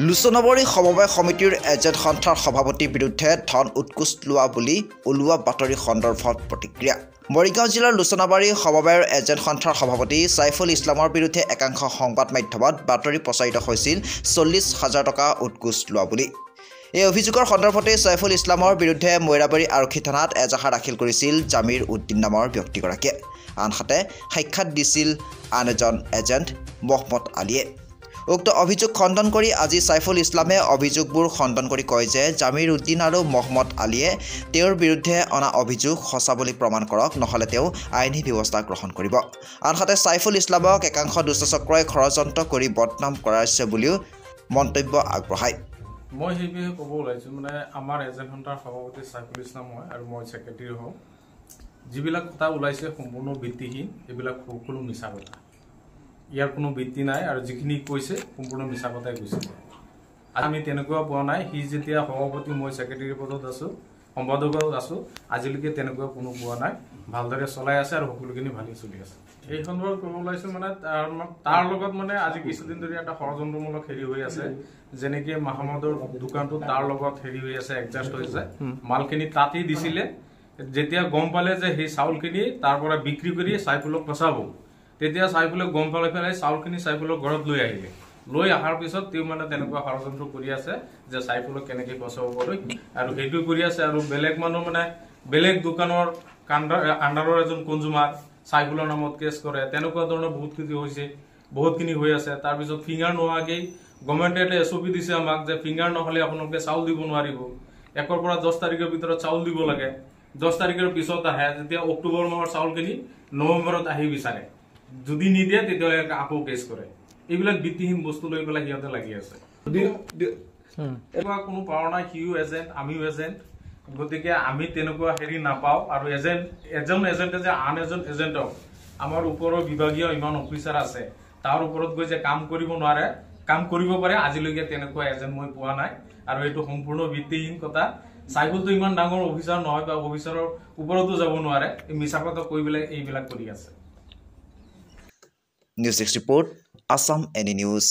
লুচনবাৰী সমবায় সমিতিৰ এজেণ্ট সন্থাৰ সভাপতিৰ বিৰুদ্ধে ধন উৎকোচ লোৱা বুলি ওলোৱা বাতৰি সন্দৰ্ভত প্ৰতিক্ৰিয়া। মৰিগাঁও জিলাৰ লুচনবাৰী সমবায়ৰ এজেণ্ট সন্থাৰ সভাপতি সাইফুল ইছলামৰ বিৰুদ্ধে একাংশ সংবাদ মাধ্যমত বাতৰি প্ৰচাৰিত হৈছিল 40,000 টকা উৎকোচ লোৱা বুলি। এই অভিযোগৰ সন্দৰ্ভতে সাইফুল ইছলামৰ বিৰুদ্ধে মৈৰাবাৰী আৰক্ষী থানাত এজাহাৰ দাখিল কৰিছিল জামিৰ উদ্দিন নামৰ ব্যক্তিগৰাকীয়ে। আনহাতে সাক্ষাৎ দিছিল আন এজন এজেণ্ট মহম্মদ আলীয়ে। উক্ত অভিযোগ খণ্ডন কৰি আজি সাইফুল ইছলামে অভিযোগবোৰ খণ্ডন কৰি কয় যে জামিৰ উদ্দিন আৰু মহম্মদ আলীয়ে তেওঁৰ বিৰুদ্ধে অনা অভিযোগ সঁচা বুলি প্ৰমাণ কৰক, নহ'লে তেওঁ আইনী ব্যৱস্থা গ্ৰহণ কৰিব। আনহাতে সাইফুল ইছলামক একাংশ দুষ্টচক্ৰই ষড়যন্ত্ৰ কৰি বদনাম কৰাইছে বুলিও মন্তব্য আগবঢ়ায়। মই সেই বিষয়ে ক'ব ওলাইছোঁ, মানে আমাৰ এজেণ্ট সন্থাৰ সভাপতি সাইফুল ইছলাম হয় আৰু মই ছেক্ৰেটাৰী হওঁ। যিবিলাক কথা ওলাইছে সম্পূৰ্ণ ভিত্তিহীন, এইবিলাক সকলো মিছা কথা। ইয়াৰ কোনো ভিত্তি নাই আৰু যিখিনি কৈছে সম্পূৰ্ণ মিছা কথাই কৈছে। আমি তেনেকুৱা পোৱা নাই। সি যেতিয়া সভাপতি, মই ছেক্ৰেটাৰী পদত আছোঁ, সম্পাদকত আছোঁ, আজিলৈকে তেনেকুৱা কোনো পোৱা নাই। ভালদৰে চলাই আছে আৰু সকলোখিনি ভালেই চলি আছে। এই সন্দৰ্ভত ক'ব ওলাইছোঁ, মানে তাৰ লগত মানে আজি কিছুদিন ধৰি এটা ষড়যন্ত্ৰমূলক হেৰি হৈ আছে। যেনেকৈ মাহমুদৰ দোকানটো তাৰ লগত হেৰি হৈ আছে, এডজাষ্ট হৈছে। মালখিনি তাতেই দিছিলে। যেতিয়া গম পালে যে সেই চাউলখিনি তাৰ পৰা বিক্ৰী কৰি সাইফুলক ফচাব, তেতিয়া সাইফুলক গম পালে পেলাই চাউলখিনি সাইফুলৰ ঘৰত লৈ আহিলে। লৈ অহাৰ পিছত তেওঁ মানে তেনেকুৱা ষড়যন্ত্ৰ কৰি আছে যে সাইফুলক কেনেকৈ ফচাব পাৰি, আৰু সেইটো কৰি আছে। আৰু বেলেগ মানুহ মানে বেলেগ দোকানৰ আণ্ডাৰৰ এজন কনজুমাৰ সাইফুলৰ নামত কেছ কৰে। তেনেকুৱা ধৰণৰ বহুতখিনি হৈ আছে। তাৰপিছত ফিংগাৰ নোহোৱাকেই গভৰ্ণমেণ্টে এটা SOP দিছে আমাক যে ফিংগাৰ নহ'লে আপোনালোকে চাউল দিব নোৱাৰিব। 1 পৰা 10 তাৰিখৰ ভিতৰত চাউল দিব লাগে। 10 তাৰিখৰ পিছত আহে, যেতিয়া অক্টোবৰ মাহৰ চাউলখিনি নৱেম্বৰত আহি বিচাৰে। যদি নিদিয়ে তেতিয়াহ'লে আকৌ কেছ কৰে। এইবিলাক ভিত্তিহীন বস্তু লৈ পেলাই সিহঁতে লাগি আছে। কোনো পাৱাৰ নাই। সিও এজেণ্ট, আমিও এজেণ্ট, গতিকে আমি তেনেকুৱা হেৰি নাপাওঁ। আৰু এজন এজেণ্টে যে আন এজন এজেণ্টক, আমাৰ ওপৰৰ বিভাগীয় ইমান অফিচাৰ আছে, তাৰ ওপৰত গৈ যে কাম কৰিব নোৱাৰে, কাম কৰিব পাৰে, আজিলৈকে তেনেকুৱা এজেণ্ট মই পোৱা নাই। আৰু এইটো সম্পূৰ্ণ ভিত্তিহীন কথা। সাইফুলটো ইমান ডাঙৰ অফিচাৰ নহয় বা অফিচাৰৰ ওপৰতো যাব নোৱাৰে। এই মিছা কথা কৈ পেলাই এইবিলাক কৰি আছে। News desk report, Assam any news.